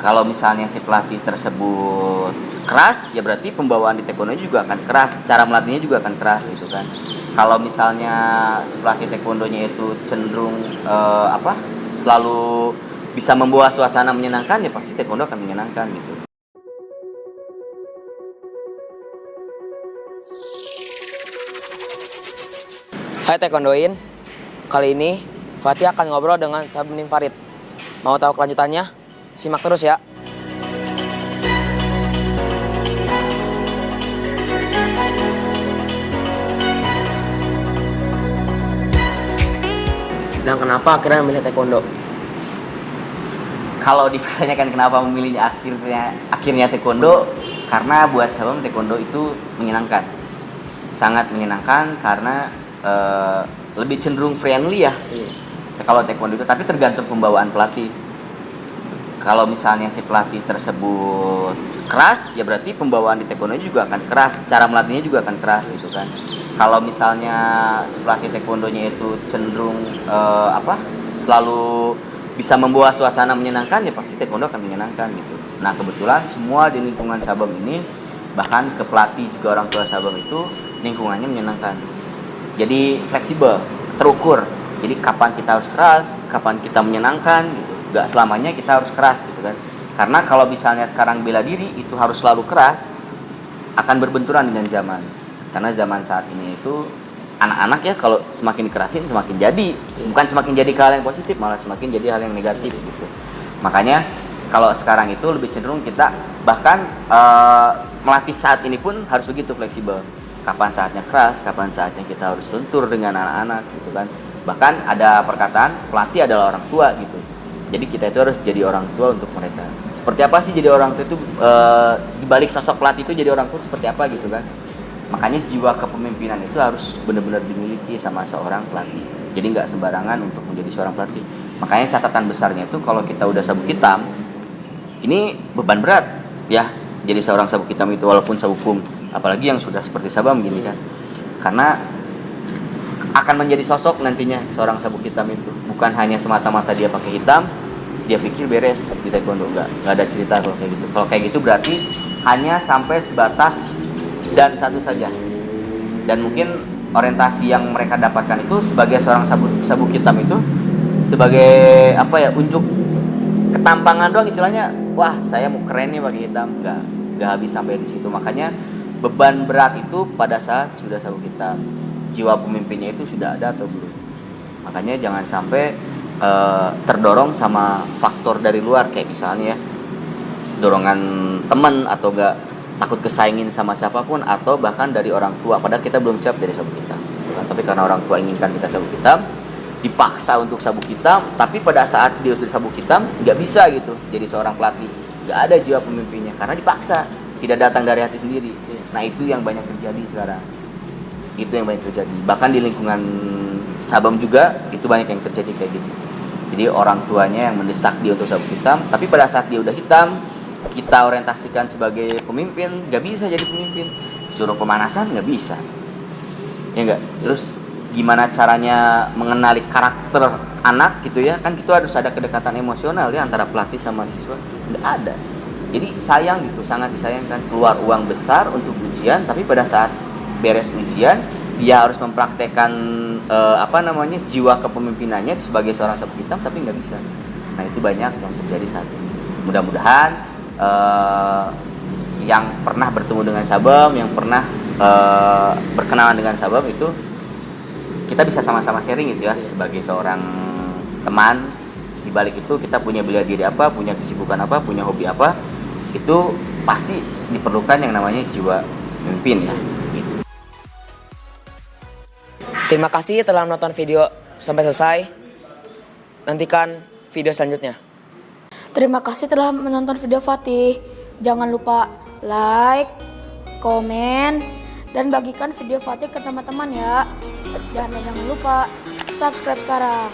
Kalau misalnya si pelatih tersebut keras, ya berarti pembawaan di taekwondo juga akan keras, cara melatihnya juga akan keras gitu kan. Kalau misalnya si pelatih taekwondonya itu cenderung selalu bisa membawa suasana menyenangkan, ya pasti taekwondo akan menyenangkan gitu. Hai Taekwondoin, kali ini Fatih akan ngobrol dengan Sabnim Farid. Mau tahu kelanjutannya? Simak terus ya. Dan kenapa akhirnya memilih Taekwondo? Kalau dipertanyakan kenapa memilihnya akhirnya taekwondo, karena buat Sabam taekwondo itu menyenangkan, sangat menyenangkan karena lebih cenderung friendly ya. Kalau taekwondo itu, tapi tergantung pembawaan pelatih. Kalau misalnya si pelatih tersebut keras, ya berarti pembawaan di taekwondo juga akan keras, cara melatihnya juga akan keras gitu kan. Kalau misalnya si pelatih taekwondonya itu cenderung selalu bisa membawa suasana menyenangkan, ya pasti taekwondo akan menyenangkan gitu. Nah kebetulan semua di lingkungan Sabam ini, bahkan ke pelatih juga orang tua Sabam itu lingkungannya menyenangkan. Jadi fleksibel, terukur. Jadi kapan kita harus keras, kapan kita menyenangkan gitu. Gak selamanya kita harus keras gitu kan. Karena kalau misalnya sekarang bela diri itu harus selalu keras, akan berbenturan dengan zaman. Karena zaman saat ini itu anak-anak ya kalau semakin dikerasin semakin jadi, bukan semakin jadi ke hal yang positif, malah semakin jadi hal yang negatif gitu. Makanya kalau sekarang itu lebih cenderung kita bahkan melatih saat ini pun harus begitu fleksibel. Kapan saatnya keras, kapan saatnya kita harus lentur dengan anak-anak gitu kan. Bahkan ada perkataan pelatih adalah orang tua gitu. Jadi kita itu harus jadi orang tua untuk mereka. Seperti apa sih jadi orang tua itu, dibalik sosok pelatih itu jadi orang tua seperti apa gitu kan. Makanya jiwa kepemimpinan itu harus benar-benar dimiliki sama seorang pelatih. Jadi nggak sembarangan untuk menjadi seorang pelatih. Makanya catatan besarnya itu kalau kita udah sabuk hitam, ini beban berat ya. Jadi seorang sabuk hitam itu walaupun sabuk hukum, apalagi yang sudah seperti Sabam gini kan. Karena akan menjadi sosok nantinya seorang sabuk hitam itu. Bukan hanya semata-mata dia pakai hitam, dia pikir beres di taekwondo, nggak ada cerita kalau kayak gitu. Kalau kayak gitu berarti hanya sampai sebatas dan satu saja. Dan mungkin orientasi yang mereka dapatkan itu sebagai seorang sabuk hitam itu sebagai unjuk ketampangan doang istilahnya. Wah, saya mau keren nih pakai hitam. Nggak habis sampai di situ. Makanya beban berat itu pada saat sudah sabuk hitam. Jiwa pemimpinnya itu sudah ada atau belum. Makanya jangan sampai terdorong sama faktor dari luar, kayak misalnya ya, dorongan teman atau enggak takut kesaingin sama siapapun, atau bahkan dari orang tua padahal kita belum siap jadi sabuk hitam. Tapi karena orang tua inginkan kita sabuk hitam, dipaksa untuk sabuk hitam, tapi pada saat dia sudah sabuk hitam nggak bisa gitu jadi seorang pelatih, nggak ada jiwa pemimpinnya karena dipaksa, tidak datang dari hati sendiri. Nah itu yang banyak terjadi sekarang, itu yang banyak terjadi. Bahkan di lingkungan Sabam juga itu banyak yang terjadi kayak gitu. Jadi orang tuanya yang mendesak dia untuk sabuk hitam, tapi pada saat dia udah hitam, kita orientasikan sebagai pemimpin, nggak bisa jadi pemimpin. Suruh pemanasan nggak bisa, ya nggak. Terus gimana caranya mengenali karakter anak gitu ya, kan itu harus ada kedekatan emosional ya antara pelatih sama siswa, nggak ada. Jadi sayang gitu, sangat disayangkan, keluar uang besar untuk ujian, tapi pada saat beres ujian dia harus mempraktekkan jiwa kepemimpinannya sebagai seorang sabuk hitam, tapi nggak bisa. Nah itu banyak yang terjadi saat ini. Mudah-mudahan yang pernah bertemu dengan Sabam, yang pernah berkenalan dengan Sabam itu kita bisa sama-sama sharing gitu ya, sebagai seorang teman. Di balik itu kita punya bela diri apa, punya kesibukan apa, punya hobi apa, itu pasti diperlukan yang namanya jiwa pemimpin ya. Terima kasih telah menonton video sampai selesai. Nantikan video selanjutnya. Terima kasih telah menonton video Fatih. Jangan lupa like, komen, dan bagikan video Fatih ke teman-teman ya. Dan jangan lupa subscribe sekarang.